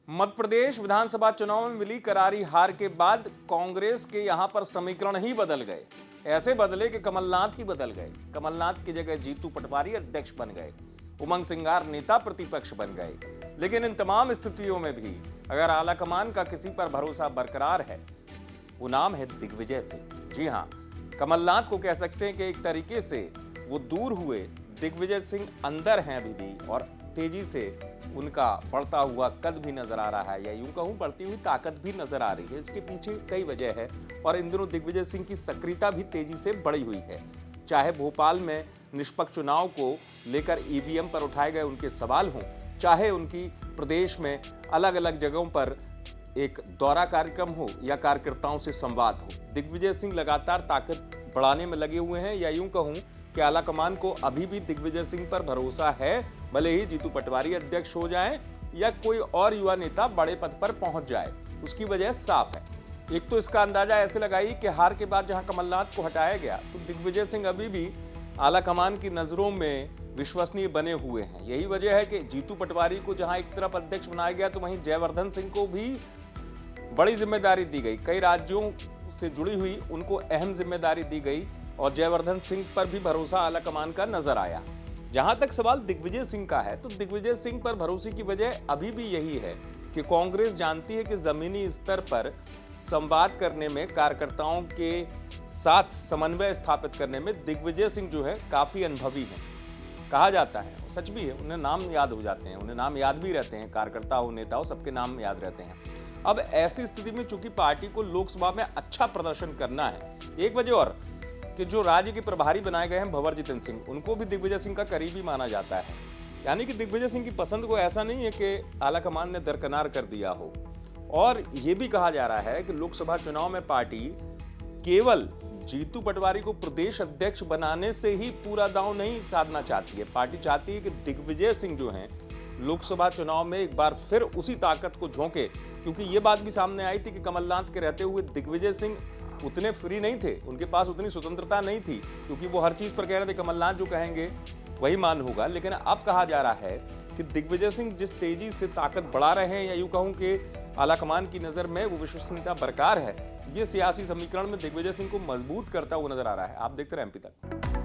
मध्य प्रदेश विधानसभा चुनाव में मिली करारी हार के बाद कांग्रेस के यहां पर समीकरण ही बदल गए। ऐसे बदले कि कमलनाथ ही बदल गए। कमलनाथ की जगह जीतू पटवारी अध्यक्ष बन गए, उमंग सिंगार नेता प्रतिपक्ष बन गए। लेकिन इन तमाम स्थितियों में भी अगर आलाकमान का किसी पर भरोसा बरकरार है, वो नाम है दिग्विजय सिंह। जी हां, कमलनाथ को कह सकते हैं कि एक तरीके से वो दूर हुए, दिग्विजय सिंह अंदर हैं अभी भी, और तेजी से उनका बढ़ता हुआ कद भी नजर आ रहा है, या यूं कहूं बढ़ती हुई ताकत भी नजर आ रही है। इसके पीछे कई वजह है और इन दिनों दिग्विजय सिंह की सक्रियता भी तेजी से बढ़ी हुई है। चाहे भोपाल में निष्पक्ष चुनाव को लेकर ईवीएम पर उठाए गए उनके सवाल हों, चाहे उनकी प्रदेश में अलग अलग जगहों पर एक दौरा कार्यक्रम हो या कार्यकर्ताओं से संवाद हो, दिग्विजय सिंह लगातार ताकत बढ़ाने में लगे हुए हैं। या यूं कहूं कि आलाकमान को अभी भी दिग्विजय सिंह पर भरोसा है, भले ही जीतू पटवारी अध्यक्ष हो जाएं या कोई और युवा नेता बड़े पद पर पहुंच जाए। उसकी वजह साफ है। एक तो इसका अंदाजा ऐसे लगाई कि हार के बाद जहां कमलनाथ को हटाया गया, तो दिग्विजय सिंह अभी भी आलाकमान की नजरों में विश्वसनीय बने हुए हैं। यही वजह है कि जीतू पटवारी को जहां एक तरफ अध्यक्ष बनाया गया, तो वहीं जयवर्धन सिंह को भी बड़ी जिम्मेदारी दी गई। कई राज्यों से जुड़ी हुई उनको अहम जिम्मेदारी दी गई और जयवर्धन सिंह पर भी भरोसा आलाकमान का नजर आया। जहां तक सवाल दिग्विजय सिंह का है, तो दिग्विजय सिंह पर भरोसे की वजह अभी भी यही है कि कांग्रेस जानती है कि जमीनी स्तर पर संवाद करने में, कार्यकर्ताओं के साथ समन्वय स्थापित करने में दिग्विजय सिंह जो है काफी अनुभवी हैं। कहा जाता है, सच भी है, उन्हें नाम याद हो जाते हैं, उन्हें नाम याद भी रहते हैं, कार्यकर्ता हो, नेता हो, सबके नाम याद रहते हैं। अब ऐसी स्थिति में चूंकि पार्टी को लोकसभा में अच्छा प्रदर्शन करना है, एक वजह और कि जो राज्य के प्रभारी बनाए गए हैं भंवर जितेंद्र सिंह, उनको भी दिग्विजय सिंह का करीबी माना जाता है। यानी कि दिग्विजय सिंह की पसंद को ऐसा नहीं है कि आलाकमान ने दरकिनार कर दिया हो। और यह भी कहा जा रहा है कि लोकसभा चुनाव में पार्टी केवल जीतू पटवारी को प्रदेश अध्यक्ष बनाने से ही पूरा दांव नहीं साधना चाहती है। पार्टी चाहती है कि दिग्विजय सिंह जो हैं लोकसभा चुनाव में एक बार फिर उसी ताकत को झोंके, क्योंकि ये बात भी सामने आई थी कि कमलनाथ के रहते हुए दिग्विजय सिंह उतने फ्री नहीं थे, उनके पास उतनी स्वतंत्रता नहीं थी, क्योंकि वो हर चीज पर कह रहे थे कमलनाथ जो कहेंगे वही मान होगा। लेकिन अब कहा जा रहा है कि दिग्विजय सिंह जिस तेजी से ताकत बढ़ा रहे हैं, या यूं कहूं कि आलाकमान की नजर में वो विश्वसनीयता बरकरार है, ये सियासी समीकरण में दिग्विजय सिंह को मजबूत करता हुआ नजर आ रहा है। आप देखते रहे एमपी तक।